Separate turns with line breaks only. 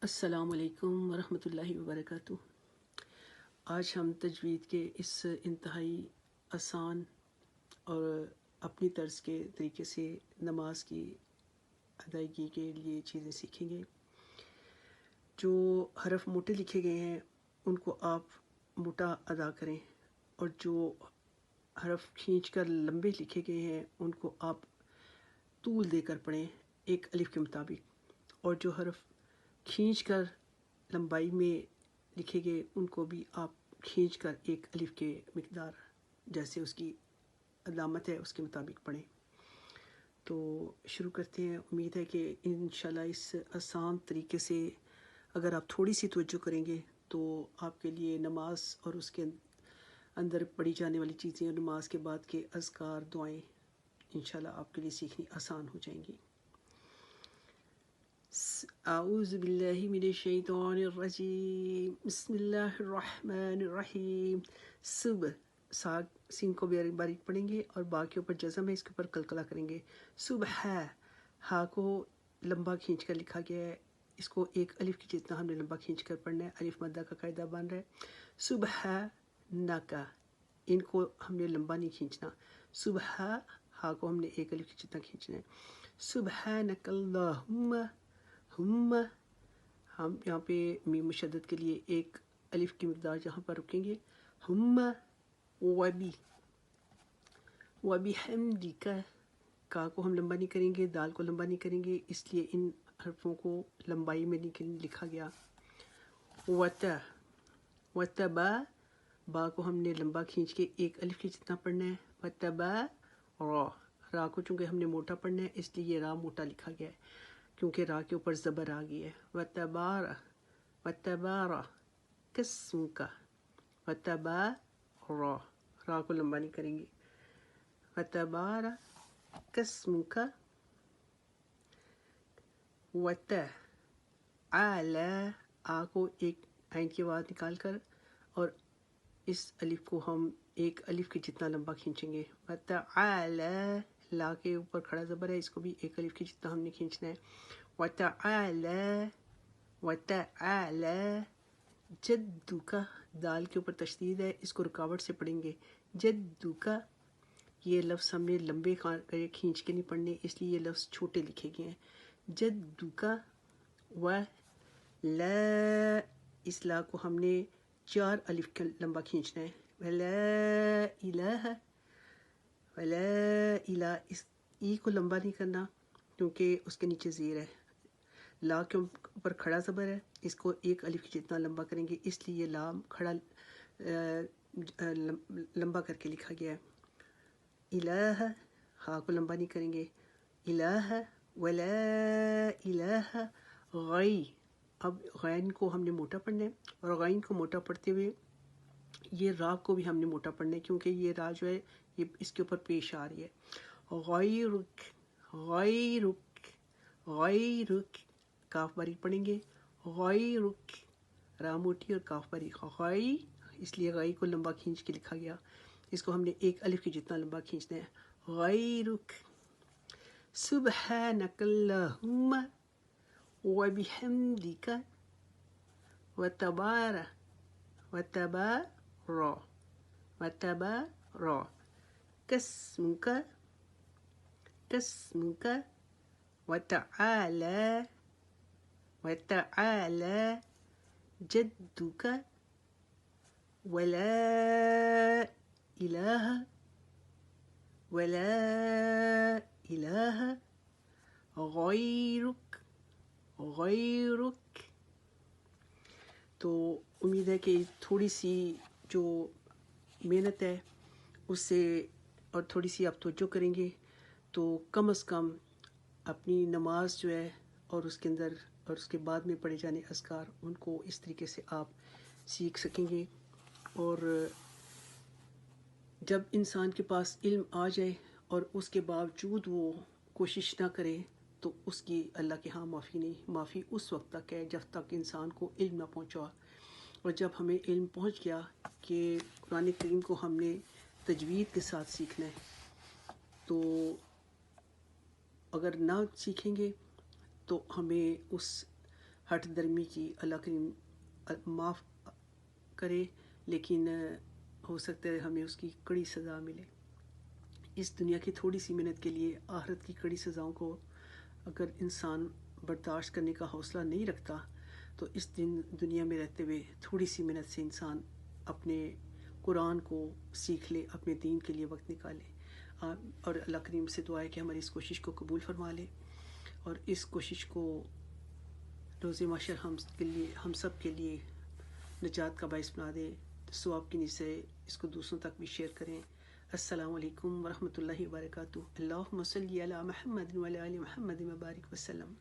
अस्सलाम वालेकुम वरहमतुल्लाहि वबरकातुहू। आज हम तजवीद के इस इंतहाई आसान और अपनी तर्ज के तरीके से नमाज की अदायगी के लिए चीज़ें सीखेंगे। जो हरफ मोटे लिखे गए हैं उनको आप मोटा अदा करें, और जो हरफ खींच कर लंबे लिखे गए हैं उनको आप तूल देकर पढ़ें एक अलिफ के मुताबिक, और जो हरफ खींच कर लंबाई में लिखे गए उनको भी आप खींच कर एक अलिफ के मिक़दार जैसे उसकी अलामत है उसके मुताबिक पढ़ें। तो शुरू करते हैं। उम्मीद है कि इंशाल्लाह इस आसान तरीके से अगर आप थोड़ी सी तवज्जो करेंगे तो आपके लिए नमाज और उसके अंदर पढ़ी जाने वाली चीज़ें और नमाज के बाद के अज़कार दुआएं इंशाल्लाह आपके लिए सीखनी आसान हो जाएंगी। आऊज़ु बिल्लाहि मिनश्शैतानिर्रजीम, बिस्मिल्लाहिर्रहमानिर्रहीम। सुबह साग सीन को बारीक पढ़ेंगे और बा के ऊपर जज़म है, इसके ऊपर कलकला करेंगे। सुबह हा को लंबा खींच कर लिखा गया है, इसको एक अलिफ की जितना हमने लंबा खींच कर पढ़ना है। अलिफ मद्दा का कायदा बन रहा है। सुबह नका, इनको हमने लंबा नहीं खींचना। सुबह हा को हमने एक अलिफ की जितना खींचना है। सुब्हानकल्लाहुम्मा, हुम्मा हम यहाँ पे मीम मुशद्दद के लिए एक अलिफ की मिक़दार जहाँ पर रुकेंगे। हुम्मा वबी हमदिका, का को हम लंबा नहीं करेंगे, दाल को लंबा नहीं करेंगे, इसलिए इन हरफों को लंबाई में नहीं लिखा गया। वतबा, बा को हमने लंबा खींच के एक अलिफ की जितना पढ़ना है। वतबा रा को चूँकि हमने मोटा पढ़ना है इसलिए ये रा मोटा लिखा गया है क्योंकि रा के ऊपर ज़बर आ गई है। वतबारा किस्मुका, वतबारा रा को लंबा नहीं करेंगे। वतबारा किस्मुका वतआला, आ को एक आइन के बाद निकाल कर और इस अलिफ को हम एक अलिफ के जितना लंबा खींचेंगे। वतआला, ला के ऊपर खड़ा ज़बर है, इसको भी एक अलिफ के जितना हमने खींचना है। वतआला जद्दुका, दाल के ऊपर तशदीद है, इसको रुकावट से पढ़ेंगे। जद्दुका, ये लफ्ज़ हमने लंबे खींच के नहीं पढ़ने, इसलिए ये लफ्ज़ छोटे लिखे गए हैं। जद्दुका व ला, इस ला को हमने चार अलिफ का लंबा खींचना है। वला इलाहा, इस ई को लंबा नहीं करना क्योंकि उसके नीचे ज़ेर है। ला के ऊपर खड़ा ज़बर है, इसको एक अलिफ की जितना लंबा करेंगे, इसलिए लाम खड़ा लंबा करके लिखा गया है। इलाहा, हा को लंबा नहीं करेंगे। इलाहा वला इलाहा गई, अब गैन को हमने मोटा पढ़ना है, और गैन को मोटा पढ़ते हुए ये रा को भी हमने मोटा पढ़ना है क्योंकि ये रा जो है ये इसके ऊपर पेश आ रही है। गैरुक काफ बारीक पढ़ेंगे। गैरुक, रा मोटी और काफ बारीक। गई, इसलिए गई को लंबा खींच के लिखा गया, इसको हमने एक अलिफ के जितना लंबा खींचना है। गैरुक सुब्हानकल्लाहुम्मा व बिहम्दिका वतबारा कसमुका वतआला जद्दुका वला इलाहा गैरुक। तो उम्मीद है कि थोड़ी सी जो मेहनत है उससे और थोड़ी सी आप तवज्जो करेंगे तो कम से कम अपनी नमाज जो है और उसके अंदर और उसके बाद में पढ़े जाने अज़कार उनको इस तरीके से आप सीख सकेंगे। और जब इंसान के पास इल्म आ जाए और उसके बावजूद वो कोशिश ना करे तो उसकी अल्लाह के यहाँ माफ़ी नहीं, माफ़ी उस वक्त तक है जब तक इंसान को इल्म ना पहुँचा। और जब हमें इल्म पहुँच गया कि कुरान करीम को हमने तजवीद के साथ सीखना है, तो अगर ना सीखेंगे तो हमें उस ہٹ درمی کی اللہ کریم معاف کرے، لیکن ہو سکتا ہے ہمیں اس کی کڑی سزا ملے۔ اس دنیا کی تھوڑی سی محنت کے لیے آخرت کی کڑی سزاؤں کو اگر انسان برداشت کرنے کا حوصلہ نہیں رکھتا تو اس دنیا میں رہتے ہوئے تھوڑی سی محنت سے انسان اپنے قرآن کو سیکھ لے، اپنے دین کے لیے وقت نکالے۔ اور اللہ کریم سے دعا ہے کہ ہماری اس کوشش کو قبول فرما لے اور اس کوشش کو روز محشر ہم سب کے لیے نجات کا باعث بنا دے۔ ثواب کی نیت سے اس کو دوسروں تک بھی شیئر کریں۔ السلام علیکم ورحمۃ اللہ وبرکاتہ۔ اللہم صلی علی محمد وعلی آل محمد وبارک وسلم۔